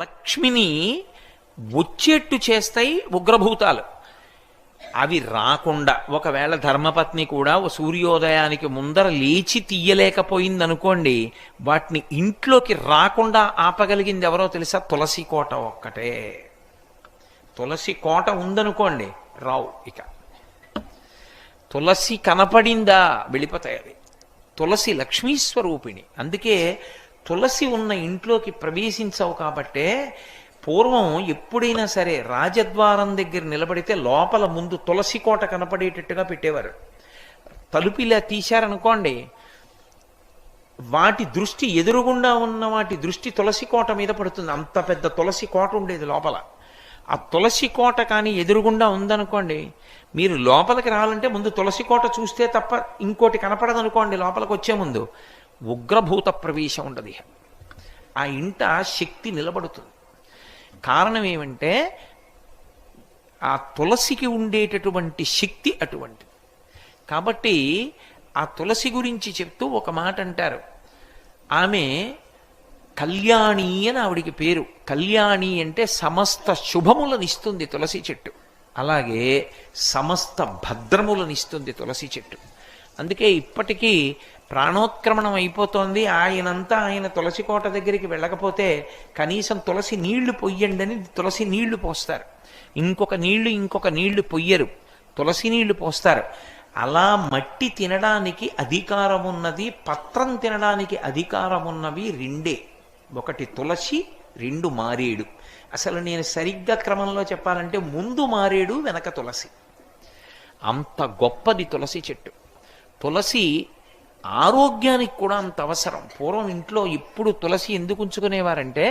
లక్ష్మిని వచ్చేట్టు చేస్తాయి ఉగ్రభూతాలు. అవి రాకుండా ఒకవేళ ధర్మపత్ని కూడా ఓ సూర్యోదయానికి ముందర లేచి తీయలేకపోయిందనుకోండి, వాటిని ఇంట్లోకి రాకుండా ఆపగలిగింది ఎవరో తెలుసా? తులసి కోట ఒక్కటే. తులసి కోట ఉందనుకోండి, రావు. ఇక తులసి కనపడిందా వెళ్ళిపోతాయి అవి. తులసి లక్ష్మీస్వరూపిణి. అందుకే తులసి ఉన్న ఇంట్లోకి ప్రవేశించవు. కాబట్టే పూర్వం ఎప్పుడైనా సరే రాజద్వారం దగ్గర నిలబడితే లోపల ముందు తులసి కోట కనపడేటట్టుగా పెట్టేవారు. తలుపు ఇలా తీశారనుకోండి, వాటి దృష్టి ఎదురుగుండా ఉన్న వాటి దృష్టి తులసి కోట మీద పడుతుంది. అంత పెద్ద తులసి కోట ఉండేది లోపల. ఆ తులసి కోట కానీ ఎదురుగుండా ఉందనుకోండి, మీరు లోపలికి రావాలంటే ముందు తులసి కోట చూస్తే తప్ప ఇంకోటి కనపడదనుకోండి. లోపలికి వచ్చే ముందు ఉగ్రభూత ప్రవేశం ఉండదు. ఆ ఇంట శక్తి నిలబడుతుంది. కారణం ఏమంటే ఆ తులసికి ఉండేటటువంటి శక్తి అటువంటిది. కాబట్టి ఆ తులసి గురించి చెప్తూ ఒక మాట అంటారు. ఆమె కళ్యాణి అని ఆవిడికి పేరు. కళ్యాణి అంటే సమస్త శుభములనిస్తుంది తులసి చెట్టు. అలాగే సమస్త భద్రములనిస్తుంది తులసి చెట్టు. అందుకే ఇప్పటికీ ప్రాణోత్క్రమణం అయిపోతోంది, ఆయనంతా ఆయన తులసి కోట దగ్గరికి వెళ్ళకపోతే కనీసం తులసి నీళ్లు పొయ్యండి అని తులసి నీళ్లు పోస్తారు. ఇంకొక నీళ్లు పొయ్యరు, తులసి నీళ్లు పోస్తారు. అలా మట్టి తినడానికి అధికారం ఉన్నది, పత్రం తినడానికి అధికారం ఉన్నవి రెండే. ఒకటి తులసి, రెండు మారేడు. అసలు నేను సరిగ్గా క్రమంలో చెప్పాలంటే ముందు మారేడు, వెనక తులసి. అంత గొప్పది తులసి చెట్టు. తులసి ఆరోగ్యానికి కూడా అంత అవసరం. పూర్వం ఇంట్లో ఇప్పుడు తులసి ఎందుకు ఉంచుకునేవారంటే,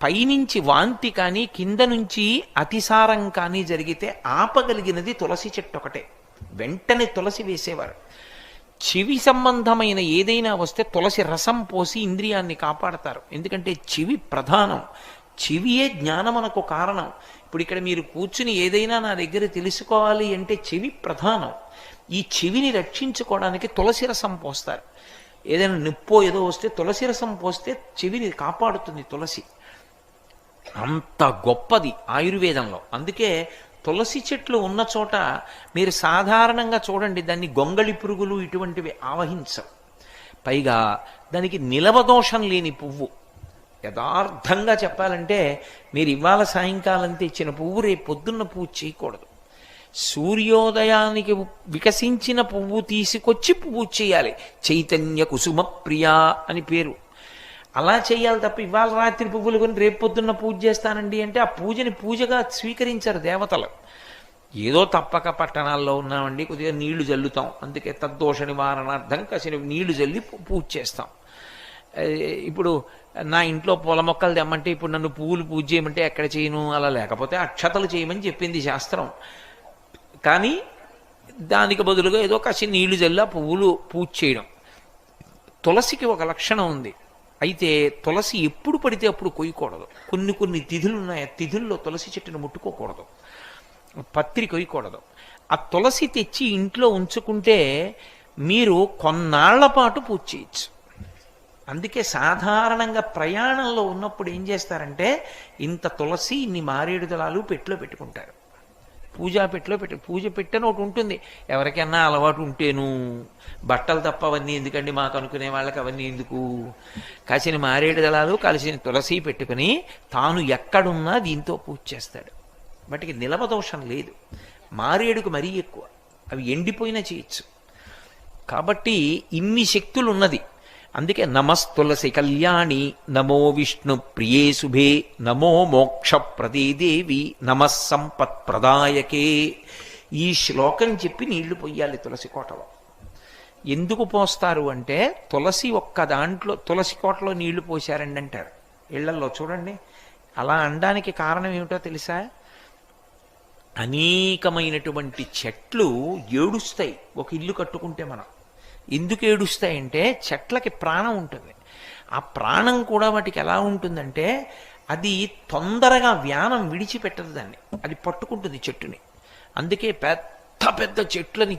పైనుంచి వాంతి కానీ కింద నుంచి అతిసారం కానీ జరిగితే ఆపగలిగినది తులసి చెట్టు ఒకటే. వెంటనే తులసి వేసేవారు. చెవి సంబంధమైన ఏదైనా వస్తే తులసి రసం పోసి ఇంద్రియాన్ని కాపాడతారు. ఎందుకంటే చెవి ప్రధానం. చెవియే జ్ఞానమునకు కారణం. ఇప్పుడు ఇక్కడ మీరు కూర్చుని ఏదైనా నా దగ్గర తెలుసుకోవాలి అంటే చెవి ప్రధానం. ఈ చెవిని రక్షించుకోవడానికి తులసి రసం పోస్తారు. ఏదైనా నొప్పో ఏదో వస్తే తులసి రసం పోస్తే చెవిని కాపాడుతుంది తులసి. అంత గొప్పది ఆయుర్వేదంలో. అందుకే తులసి చెట్లు ఉన్న చోట మీరు సాధారణంగా చూడండి, దాన్ని గొంగళి పురుగులు ఇటువంటివి ఆవహించవు. పైగా దానికి నిలవదోషం లేని పువ్వు. యథార్థంగా చెప్పాలంటే మీరు ఇవాళ సాయంకాలం తెచ్చిన పువ్వు రేపు పొద్దున్న పూజ చేయకూడదు. సూర్యోదయానికి వికసించిన పువ్వు తీసుకొచ్చి పూజ చేయాలి. చైతన్య కుసుమ ప్రియా అని పేరు. అలా చేయాలి తప్ప ఇవాళ రాత్రి పువ్వులు కొని రేపు పొద్దున్న పూజ చేస్తానండి అంటే ఆ పూజని పూజగా స్వీకరించారు దేవతలు. ఏదో తప్పక పట్టణాల్లో ఉన్నామండి, కొద్దిగా నీళ్లు జల్లుతాం, అందుకే తద్దోష నివారణార్థం కసిన నీళ్లు జల్లి పూజ చేస్తాం. ఇప్పుడు నా ఇంట్లో పూల మొక్కలు తెమ్మంటే ఇప్పుడు నన్ను పువ్వులు పూజ చేయమంటే ఎక్కడ చేయను? అలా లేకపోతే అక్షతలు చేయమని చెప్పింది శాస్త్రం. కానీ దానికి బదులుగా ఏదో కాసి నీళ్లు జల్లి పువ్వులు పూజ చేయడం. తులసికి ఒక లక్షణం ఉంది. అయితే తులసి ఎప్పుడు పడితే అప్పుడు కొయ్యకూడదు. కొన్ని తిథులు ఉన్నాయి. ఆ తిథుల్లో తులసి చెట్టును ముట్టుకోకూడదు, పత్రి కొయ్యకూడదు. ఆ తులసి తెచ్చి ఇంట్లో ఉంచుకుంటే మీరు కొన్నాళ్ల పాటు పూజ చేయొచ్చు. అందుకే సాధారణంగా ప్రయాణంలో ఉన్నప్పుడు ఏం చేస్తారంటే ఇంత తులసి ఇన్ని మారేడు దళాలు పెట్టిలో పెట్టుకుంటారు. పూజ పెట్టని ఒకటి ఉంటుంది. ఎవరికైనా అలవాటు ఉంటేను, బట్టలు తప్ప అవన్నీ ఎందుకండి మాకు అనుకునే వాళ్ళకి అవన్నీ ఎందుకు? కాసిన మారేడు దళాలు కలిసిన తులసి పెట్టుకుని తాను ఎక్కడున్నా దీంతో పూజ చేస్తాడు. వాటికి నిలవదోషం లేదు. మారేడుకు మరీ ఎక్కువ, అవి ఎండిపోయినా చేయొచ్చు. కాబట్టి ఇన్ని శక్తులు ఉన్నది. అందుకే నమస్తులసి కళ్యాణి, నమో విష్ణు ప్రియే శుభే, నమో మోక్ష ప్రదే దేవి, నమః సంపత్ ప్రదాయకే. ఈ శ్లోకం చెప్పి నీళ్లు పొయ్యాలి తులసి కోటలో. ఎందుకు పోస్తారు అంటే తులసి ఒక్క దాంట్లో తులసి కోటలో నీళ్లు పోశారండి అంటారు. ఇళ్లల్లో చూడండి. అలా అనడానికి కారణం ఏమిటో తెలుసా? అనేకమైనటువంటి చెట్లు ఏడుస్తాయి ఒక ఇల్లు కట్టుకుంటే. మనం ఎందుకు ఏడుస్తాయంటే చెట్లకి ప్రాణం ఉంటుంది. ఆ ప్రాణం కూడా వాటికి ఎలా ఉంటుందంటే అది తొందరగా వ్యానం విడిచిపెట్టదు దాన్ని, అది పట్టుకుంటుంది చెట్టుని. అందుకే పెద్ద పెద్ద చెట్లని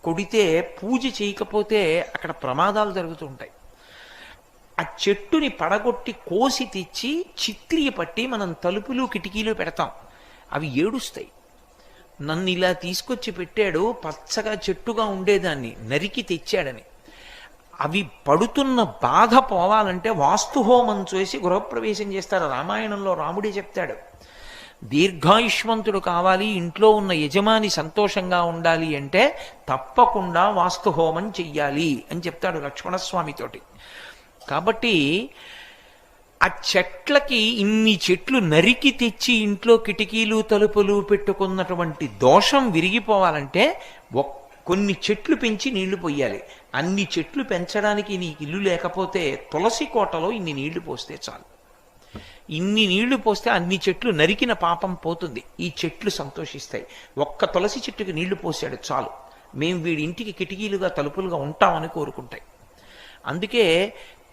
కొడితే పూజ చేయకపోతే అక్కడ ప్రమాదాలు జరుగుతూ ఉంటాయి. ఆ చెట్టుని పడగొట్టి కోసి తెచ్చి చిత్రియ పట్టి మనం తలుపులు కిటికీలు పెడతాం. అవి ఏడుస్తాయి. నన్ను ఇలా తీసుకొచ్చి పెట్టాడు, పచ్చగా చెట్టుగా ఉండేదాన్ని నరికి తెచ్చాడని. అవి పడుతున్న బాధ పోవాలంటే వాస్తుహోమం చేసి గృహప్రవేశం చేస్తారు. రామాయణంలో రాముడే చెప్తాడు, దీర్ఘాయుష్మంతుడు కావాలి, ఇంట్లో ఉన్న యజమాని సంతోషంగా ఉండాలి అంటే తప్పకుండా వాస్తుహోమం చెయ్యాలి అని చెప్తాడు లక్ష్మణస్వామితోటి. కాబట్టి ఆ చెట్లకి ఇన్ని చెట్లు నరికి తెచ్చి ఇంట్లో కిటికీలు తలుపులు పెట్టుకున్నటువంటి దోషం విరిగిపోవాలంటే కొన్ని చెట్లు పెంచి నీళ్లు పొయ్యాలి. అన్ని చెట్లు పెంచడానికి నీకు ఇల్లు లేకపోతే తులసి కోటలో ఇన్ని నీళ్లు పోస్తే చాలు. ఇన్ని నీళ్లు పోస్తే అన్ని చెట్లు నరికిన పాపం పోతుంది, ఈ చెట్లు సంతోషిస్తాయి. ఒక్క తులసి చెట్టుకి నీళ్లు పోసాడు చాలు, మేము వీడి ఇంటికి కిటికీలుగా తలుపులుగా ఉంటామని కోరుకుంటాయి. అందుకే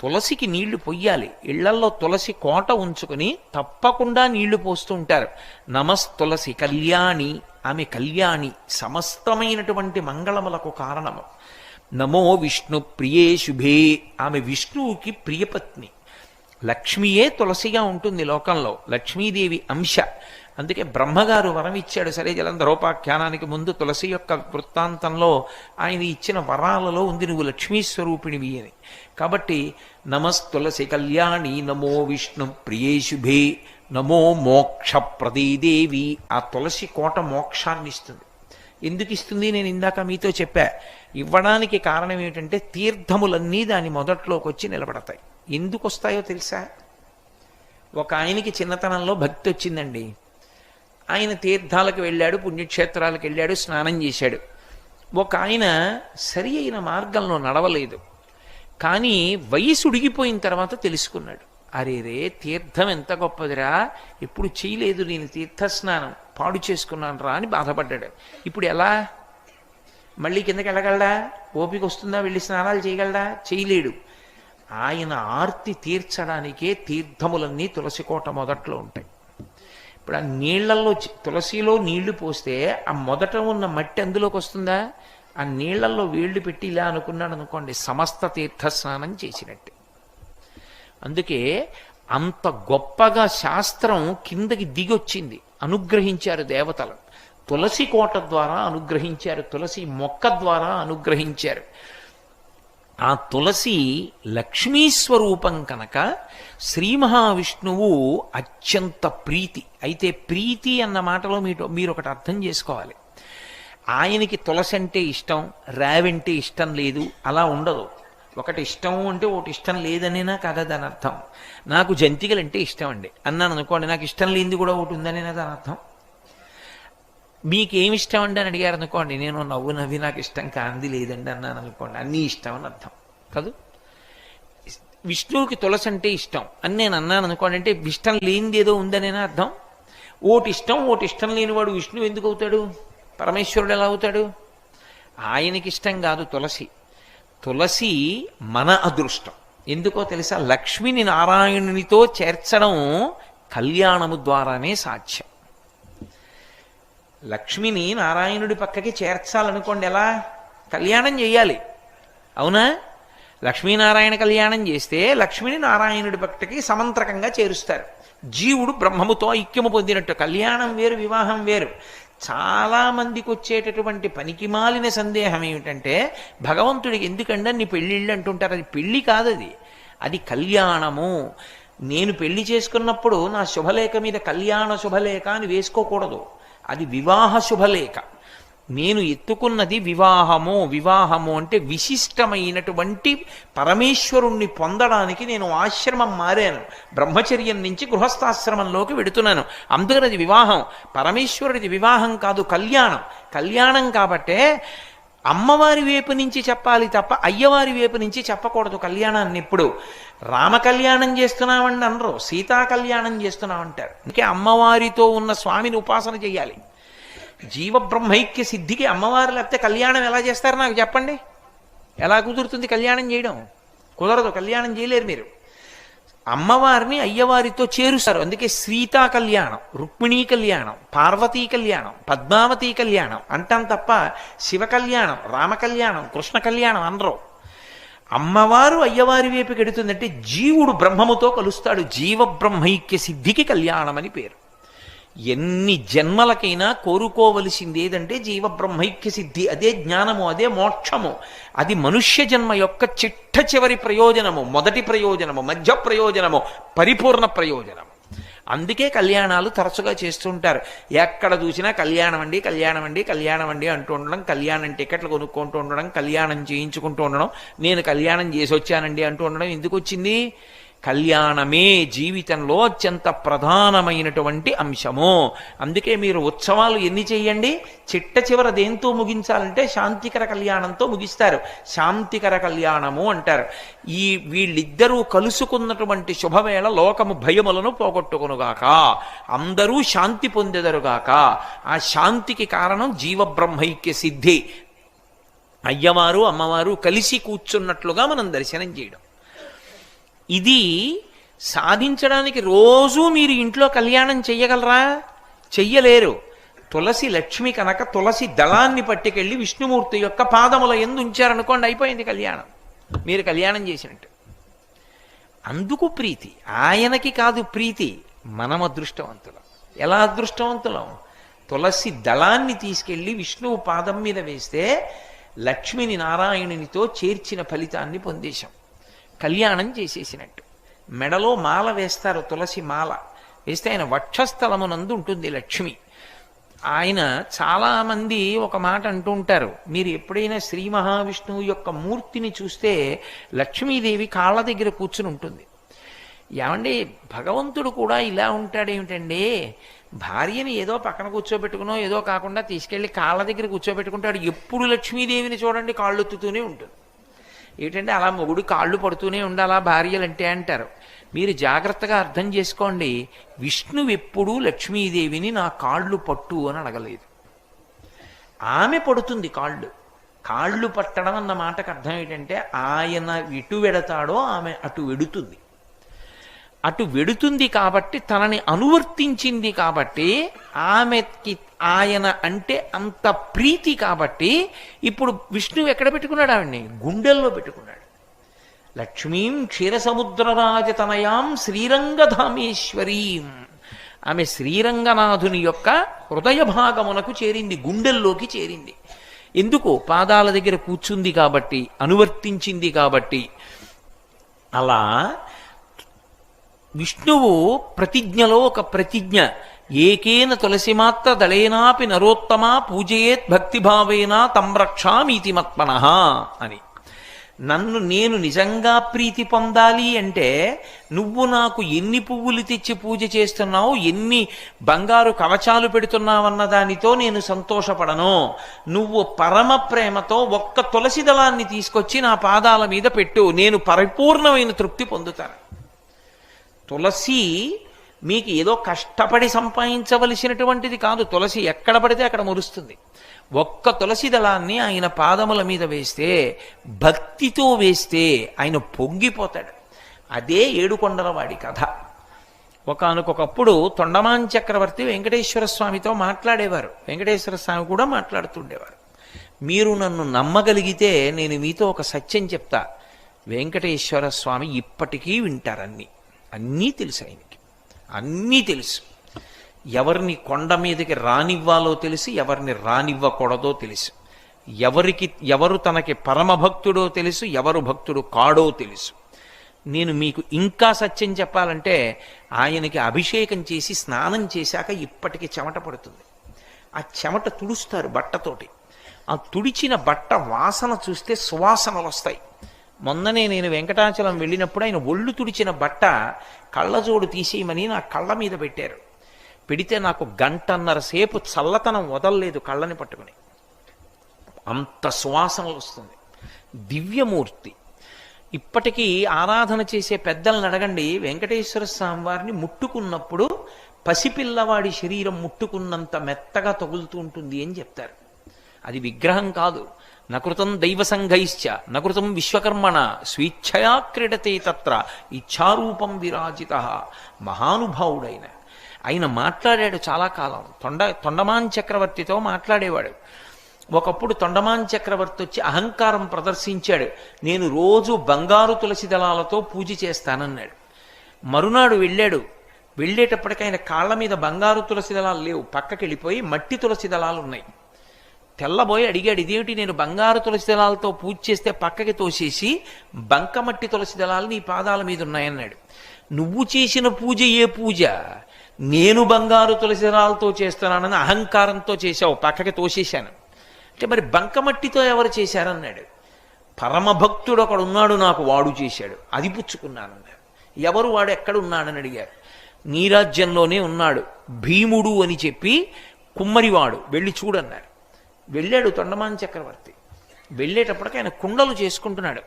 తులసికి నీళ్లు పొయ్యాలి. ఇళ్లల్లో తులసి కోట ఉంచుకుని తప్పకుండా నీళ్లు పోస్తూ ఉంటారు. నమస్తులసి కళ్యాణి, ఆమె కళ్యాణి, సమస్తమైనటువంటి మంగళములకు కారణము. నమో విష్ణు ప్రియే శుభే, ఆమె విష్ణువుకి ప్రియపత్ని. లక్ష్మియే తులసిగా ఉంటుంది లోకంలో, లక్ష్మీదేవి అంశ. అందుకే బ్రహ్మగారు వరం ఇచ్చాడు. సరే, జలంధరోపాఖ్యానానికి ముందు తులసి యొక్క వృత్తాంతంలో ఆయన ఇచ్చిన వరాలలో ఉంది, నువ్వు లక్ష్మీ స్వరూపిణివి అని. కాబట్టి నమస్తులసి కళ్యాణి, నమో విష్ణు ప్రియే శుభే, నమో మోక్ష ప్రదీదేవి. ఆ తులసి కోట మోక్షాన్ని ఇస్తుంది. ఎందుకు ఇస్తుంది నేను ఇందాక మీతో చెప్పా. ఇవ్వడానికి కారణం ఏమిటంటే తీర్థములన్నీ దాని మొదట్లోకి వచ్చి నిలబడతాయి. ఎందుకు వస్తాయో తెలుసా? ఒక ఆయనకి చిన్నతనంలో భక్తి వచ్చిందండి. ఆయన తీర్థాలకు వెళ్ళాడు, పుణ్యక్షేత్రాలకు వెళ్ళాడు, స్నానం చేశాడు. ఒక ఆయన సరి అయిన మార్గంలో నడవలేదు. కానీ వయసు ఉడిగిపోయిన తర్వాత తెలుసుకున్నాడు, అరే రే తీర్థం ఎంత గొప్పదిరా, ఎప్పుడు చేయలేదు నేను తీర్థస్నానం, పాడు చేసుకున్నాను రా అని బాధపడ్డాడు. ఇప్పుడు ఎలా మళ్ళీ కిందకి వెళ్ళగలడా? ఓపిక వస్తుందా? వెళ్ళి స్నానాలు చేయగలడా? చేయలేడు. ఆయన ఆర్తి తీర్చడానికే తీర్థములన్నీ తులసి కోట మొదట్లో ఉంటాయి. ఇప్పుడు ఆ నీళ్లలో, తులసిలో నీళ్లు పోస్తే ఆ మొదట ఉన్న మట్టి అందులోకి వస్తుందా? ఆ నీళ్లలో వేళ్లు పెట్టి ఇలా అనుకున్నాడు అనుకోండి, సమస్త తీర్థస్నానం చేసినట్టే. అందుకే అంత గొప్పగా శాస్త్రం కిందకి దిగొచ్చింది, అనుగ్రహించారు దేవతలు. తులసి కోట ద్వారా అనుగ్రహించారు, తులసి మొక్క ద్వారా అనుగ్రహించారు. ఆ తులసి లక్ష్మీ స్వరూపం కనుక శ్రీ మహావిష్ణువు అత్యంత ప్రీతి. అయితే ప్రీతి అన్న మాటలో మీరు ఒకటి అర్థం చేసుకోవాలి. ఆయనకి తులసి అంటే ఇష్టం, రావంటే ఇష్టం లేదు, అలా ఉండదు. ఒకటి ఇష్టం అంటే ఒకటి ఇష్టం లేదనేనా కాదా దాని అర్థం? నాకు జంతికలంటే ఇష్టం అండి అన్నాను అనుకోండి, నాకు ఇష్టం లేనిది కూడా ఒకటి ఉందనేనా దాని అర్థం? మీకేమి ఇష్టం అండి అని అడిగారు అనుకోండి, నేను నవ్వు నవ్వి నాకు ఇష్టం కాంది లేదండి అన్నాను అనుకోండి, అన్నీ ఇష్టం అని అర్థం కాదు. విష్ణువుకి తులసి అంటే ఇష్టం అని నేను అన్నాను అనుకోండి, అంటే ఇష్టం లేనిది ఏదో ఉందనేనా అర్థం? ఓటి ఇష్టం లేనివాడు విష్ణువు ఎందుకు అవుతాడు? పరమేశ్వరుడు ఎలా అవుతాడు? ఆయనకి ఇష్టం కాదు తులసి. తులసి మన అదృష్టం. ఎందుకో తెలుసా? లక్ష్మిని నారాయణునితో చేర్చడం కళ్యాణము ద్వారానే సాధ్యం. లక్ష్మిని నారాయణుడి పక్కకి చేర్చాలనుకోండి, ఎలా? కళ్యాణం చేయాలి, అవునా? లక్ష్మీనారాయణ కళ్యాణం చేస్తే లక్ష్మిని నారాయణుడి పక్కకి సమంత్రకంగా చేరుస్తారు. జీవుడు బ్రహ్మముతో ఐక్యము పొందినట్టు. కళ్యాణం వేరు, వివాహం వేరు. చాలా మందికి వచ్చేటటువంటి పనికిమాలిన సందేహం ఏమిటంటే, భగవంతుడికి ఎందుకంటే నీ పెళ్ళిళ్ళు అంటుంటారు. అది పెళ్ళి కాదు, అది కళ్యాణము. నేను పెళ్లి చేసుకున్నప్పుడు నా శుభలేఖ మీద కళ్యాణ శుభలేఖ అని వేసుకోకూడదు, అది వివాహ శుభలేఖ. నేను ఎత్తుకున్నది వివాహము అంటే విశిష్టమైనటువంటి పరమేశ్వరుణ్ణి పొందడానికి నేను ఆశ్రమం మారాను, బ్రహ్మచర్యం నుంచి గృహస్థాశ్రమంలోకి వెడుతున్నాను. అందుకని అది వివాహం. పరమేశ్వరుడిది వివాహం కాదు, కళ్యాణం. కాబట్టే అమ్మవారి వైపు నుంచి చెప్పాలి తప్ప అయ్యవారి వైపు నుంచి చెప్పకూడదు కళ్యాణాన్ని. ఎప్పుడు రామ కళ్యాణం చేస్తున్నామండి అనరు, సీతా కళ్యాణం చేస్తున్నామంటారు. అందుకే అమ్మవారితో ఉన్న స్వామిని ఉపాసన చెయ్యాలి. జీవబ్రహ్మైక్య సిద్ధికి అమ్మవారు లేకపోతే కళ్యాణం ఎలా చేస్తారు నాకు చెప్పండి? ఎలా కుదురుతుంది కళ్యాణం చేయడం? కుదరదు, కళ్యాణం చేయలేరు మీరు. అమ్మవారిని అయ్యవారితో చేరుస్తారు. అందుకే సీతా కళ్యాణం, రుక్మిణీ కళ్యాణం, పార్వతీ కళ్యాణం, పద్మావతీ కళ్యాణం అంటాం తప్ప శివ కళ్యాణం, రామ కళ్యాణం, కృష్ణ కళ్యాణం అనరు. అమ్మవారు అయ్యవారి వైపుకి ఎడుతుందంటే జీవుడు బ్రహ్మముతో కలుస్తాడు. జీవ బ్రహ్మైక్య సిద్ధికి కళ్యాణం అని పేరు. ఎన్ని జన్మలకైనా కోరుకోవలసింది ఏదంటే జీవ బ్రహ్మైక్య సిద్ధి. అదే జ్ఞానము, అదే మోక్షము. అది మనుష్య జన్మ యొక్క చిట్ట చివరి ప్రయోజనము, మొదటి ప్రయోజనము, మధ్య ప్రయోజనము, పరిపూర్ణ ప్రయోజనము. అందుకే కళ్యాణాలు తరచుగా చేస్తుంటారు. ఎక్కడ చూసినా కళ్యాణం అండి, కళ్యాణం అండి, కళ్యాణం అండి అంటూ ఉండడం, కళ్యాణం టికెట్లు కొనుక్కుంటూ ఉండడం, కళ్యాణం చేయించుకుంటూ ఉండడం, నేను కళ్యాణం చేసి వచ్చానండి అంటూ ఉండడం. ఎందుకు వచ్చింది? కళ్యాణమే జీవితంలో అత్యంత ప్రధానమైనటువంటి అంశము. అందుకే మీరు ఉత్సవాలు ఎన్ని చెయ్యండి, చిట్ట చివర దేంతో ముగించాలంటే శాంతికర కళ్యాణంతో ముగిస్తారు. శాంతికర కళ్యాణము అంటారు. వీళ్ళిద్దరూ కలుసుకున్నటువంటి శుభవేళ లోకము భయములను పోగొట్టుకొనుగాక, అందరూ శాంతి పొందెదరుగాక. ఆ శాంతికి కారణం జీవబ్రహ్మైక్య సిద్ధి. అయ్యవారు అమ్మవారు కలిసి కూర్చున్నట్లుగా మనం దర్శనం చేయడం. ఇది సాధించడానికి రోజూ మీరు ఇంట్లో కళ్యాణం చెయ్యగలరా? చెయ్యలేరు. తులసి లక్ష్మి కనుక తులసి దళాన్ని పట్టుకెళ్ళి విష్ణుమూర్తి యొక్క పాదముల యందు ఉంచారనుకోండి, అయిపోయింది కళ్యాణం. మీరు కళ్యాణం చేసినట్టు. అందుకు ప్రీతి ఆయనకి కాదు, ప్రీతి మనం అదృష్టవంతులం. ఎలా అదృష్టవంతులం? తులసి దళాన్ని తీసుకెళ్ళి విష్ణువు పాదం మీద వేస్తే లక్ష్మిని నారాయణునితో చేర్చిన ఫలితాన్ని పొందేశాం. కళ్యాణం చేసేసినట్టు. మెడలో మాల వేస్తారు, తులసి మాల వేస్తే ఆయన వక్షస్థలమునందు ఉంటుంది లక్ష్మి. ఆయన చాలామంది ఒక మాట అంటూ ఉంటారు, మీరు ఎప్పుడైనా శ్రీ మహావిష్ణువు యొక్క మూర్తిని చూస్తే లక్ష్మీదేవి కాళ్ళ దగ్గర కూర్చుని ఉంటుంది. ఏమండి, భగవంతుడు కూడా ఇలా ఉంటాడేమిటండి? భార్యని ఏదో పక్కన కూర్చోబెట్టుకునో ఏదో కాకుండా తీసుకెళ్ళి కాళ్ళ దగ్గర కూర్చోబెట్టుకుంటాడు. ఎప్పుడు లక్ష్మీదేవిని చూడండి కాళ్ళొత్తుతూనే ఉంటుంది. ఏంటంటే అలా మొగుడు కాళ్ళు పడుతూనే ఉండాలా భార్యలంటే అంటారు. మీరు జాగ్రత్తగా అర్థం చేసుకోండి, విష్ణువు ఎప్పుడూ లక్ష్మీదేవిని నా కాళ్ళు పట్టు అని అడగలేదు. ఆమె పడుతుంది కాళ్ళు. కాళ్ళు పట్టడం అన్న మాటకు అర్థం ఏంటంటే ఆయన ఇటు వెడతాడో ఆమె అటు వెడుతుంది. అటు వెడుతుంది కాబట్టి, తనని అనువర్తించింది కాబట్టి, ఆమెకి ఆయన అంటే అంత ప్రీతి కాబట్టి ఇప్పుడు విష్ణువు ఎక్కడ పెట్టుకున్నాడు? ఆవిడ్ని గుండెల్లో పెట్టుకున్నాడు. లక్ష్మీం క్షీరసముద్రరాజతనయాం శ్రీరంగధామేశ్వరీం. ఆమె శ్రీరంగనాథుని యొక్క హృదయ భాగమునకు చేరింది, గుండెల్లోకి చేరింది. ఎందుకు? పాదాల దగ్గర కూర్చుంది కాబట్టి, అనువర్తించింది కాబట్టి. అలా విష్ణువు ప్రతిజ్ఞలో ఒక ప్రతిజ్ఞ, ఏకేన తులసిమాత్ర దళేనాపి నరోత్తమా పూజయేత్ భక్తిభావేనా తం రక్షామీతి మత్మనః అని. నేను నిజంగా ప్రీతి పొందాలి అంటే నువ్వు నాకు ఎన్ని పువ్వులు తెచ్చి పూజ చేస్తున్నావు, ఎన్ని బంగారు కవచాలు పెడుతున్నావన్న దానితో నేను సంతోషపడను. నువ్వు పరమ ప్రేమతో ఒక్క తులసి దళాన్ని తీసుకొచ్చి నా పాదాల మీద పెట్టు, నేను పరిపూర్ణమైన తృప్తి పొందుతాను. తులసి మీకు ఏదో కష్టపడి సంపాదించవలసినటువంటిది కాదు. తులసి ఎక్కడ పడితే అక్కడ మురుస్తుంది. ఒక్క తులసి దళాన్ని ఆయన పాదముల మీద వేస్తే, భక్తితో వేస్తే ఆయన పొంగిపోతాడు. అదే ఏడుకొండల వాడి కథ. ఒకానొకప్పుడు తొండమాన్ చక్రవర్తి వెంకటేశ్వర స్వామితో మాట్లాడేవారు. వెంకటేశ్వర స్వామి కూడా మాట్లాడుతుండేవారు. మీరు నన్ను నమ్మగలిగితే నేను మీతో ఒక సత్యం చెప్తా. వెంకటేశ్వర స్వామి ఇప్పటికీ వింటారన్నీ. అన్నీ తెలుసు ఆయనకి, అన్నీ తెలుసు. ఎవరిని కొండ మీదకి రానివ్వాలో తెలుసు, ఎవరిని రానివ్వకూడదో తెలుసు. ఎవరు తనకి పరమభక్తుడో తెలుసు, ఎవరు భక్తుడు కాడో తెలుసు. నేను మీకు ఇంకా సత్యం చెప్పాలంటే, ఆయనకి అభిషేకం చేసి స్నానం చేశాక ఇప్పటికీ చెమట పడుతుంది. ఆ చెమట తుడుస్తారు బట్టతోటి. ఆ తుడిచిన బట్ట వాసన చూస్తే సువాసనలు వస్తాయి. మొన్ననే నేను వెంకటాచలం వెళ్ళినప్పుడు ఆయన ఒళ్ళు తుడిచిన బట్ట కళ్ళజోడు తీసేయమని నా కళ్ళ మీద పెట్టారు. పెడితే నాకు 1.5 గంట సేపు చల్లతనం వదలలేదు కళ్ళని పట్టుకుని. అంత సువాసనలు వస్తుంది. దివ్యమూర్తి. ఇప్పటికీ ఆరాధన చేసే పెద్దలను అడగండి, వెంకటేశ్వర స్వామి వారిని ముట్టుకున్నప్పుడు పసిపిల్లవాడి శరీరం ముట్టుకున్నంత మెత్తగా తగులుతూ ఉంటుంది అని చెప్తారు. అది విగ్రహం కాదు. నకృతం దైవ సంఘైశ్చ నకృతం విశ్వకర్మణ స్వేచ్ఛయా క్రీడతే తత్ర ఇచ్ఛారూపం విరాజిత. మహానుభావుడైన ఆయన మాట్లాడాడు చాలా కాలం. తొండమాన్ చక్రవర్తితో మాట్లాడేవాడు. ఒకప్పుడు తొండమాన్ చక్రవర్తి వచ్చి అహంకారం ప్రదర్శించాడు. నేను రోజు బంగారు తులసి దళాలతో పూజ చేస్తానన్నాడు. మరునాడు వెళ్ళాడు. వెళ్ళేటప్పటికి ఆయన కాళ్ళ మీద బంగారు తులసి దళాలు లేవు, పక్కకి వెళ్ళిపోయి మట్టి తులసి దళాలు ఉన్నాయి. తెల్లబోయి అడిగాడు, ఇదేమిటి నేను బంగారు తులసి దళాలతో పూజ చేస్తే పక్కకి తోసేసి బంకమట్టి తులసి దళాలు నీ పాదాల మీద ఉన్నాయన్నాడు. నువ్వు చేసిన పూజ ఏ పూజ? నేను బంగారు తులసి దళాలతో చేస్తున్నానని అహంకారంతో చేశావు, పక్కకి తోసేశాను. అంటే మరి బంకమట్టితో ఎవరు చేశారన్నాడు. పరమభక్తుడు ఒకడు ఉన్నాడు నాకు, వాడు చేశాడు, అది పుచ్చుకున్నానన్నాడు. ఎవరు వాడు, ఎక్కడున్నాడని అడిగారు. నీ రాజ్యంలోనే ఉన్నాడు, భీముడు అని చెప్పి కుమ్మరివాడు, వెళ్ళి చూడన్నారు. వెళ్ళాడు తొండమాన్ చక్రవర్తి. వెళ్ళేటప్పటికి ఆయన కుండలు చేసుకుంటున్నాడు.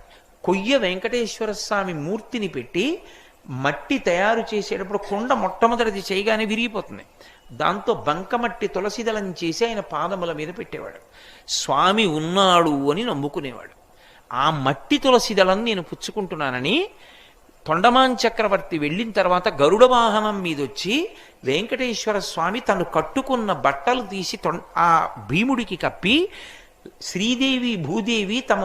కొయ్య వెంకటేశ్వర స్వామి మూర్తిని పెట్టి మట్టి తయారు చేసేటప్పుడు కుండ మొట్టమొదటిది చేయగానే విరిగిపోతుంది. దాంతో బంకమట్టి తులసిదళం చేసి ఆయన పాదముల మీద పెట్టేవాడు. స్వామి ఉన్నాడు అని నమ్ముకునేవాడు. ఆ మట్టి తులసిదళం నేను పుచ్చుకుంటున్నానని తొండమాన్ చక్రవర్తి వెళ్ళిన తర్వాత గరుడ వాహనం మీదొచ్చి వెంకటేశ్వర స్వామి తను కట్టుకున్న బట్టలు తీసి ఆ భీముడికి కప్పి, శ్రీదేవి భూదేవి తమ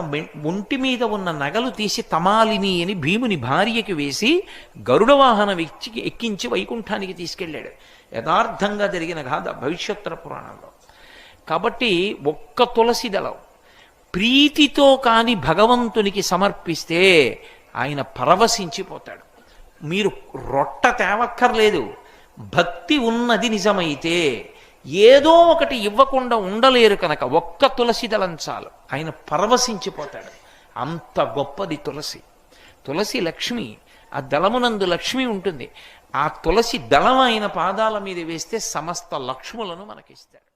ఒంటి మీద ఉన్న నగలు తీసి తమాలిని అని భీముని భార్యకి వేసి గరుడ వాహనం ఎక్కించి వైకుంఠానికి తీసుకెళ్ళాడు. యథార్థంగా జరిగిన గాథ భవిష్యోత్తర పురాణంలో. కాబట్టి ఒక్క తులసి దళం ప్రీతితో కాని భగవంతునికి సమర్పిస్తే ఆయన పరవశించిపోతాడు. మీరు రొట్ట తేవక్కర్లేదు. భక్తి ఉన్నది నిజమైతే ఏదో ఒకటి ఇవ్వకుండా ఉండలేరు కనుక ఒక్క తులసి దళం చాలు, ఆయన పరవశించిపోతాడు. అంత గొప్పది తులసి. తులసి లక్ష్మి, ఆ దళమునందు లక్ష్మి ఉంటుంది. ఆ తులసి దళం ఆయన పాదాల మీద వేస్తే సమస్త లక్ష్ములను మనకిస్తాడు.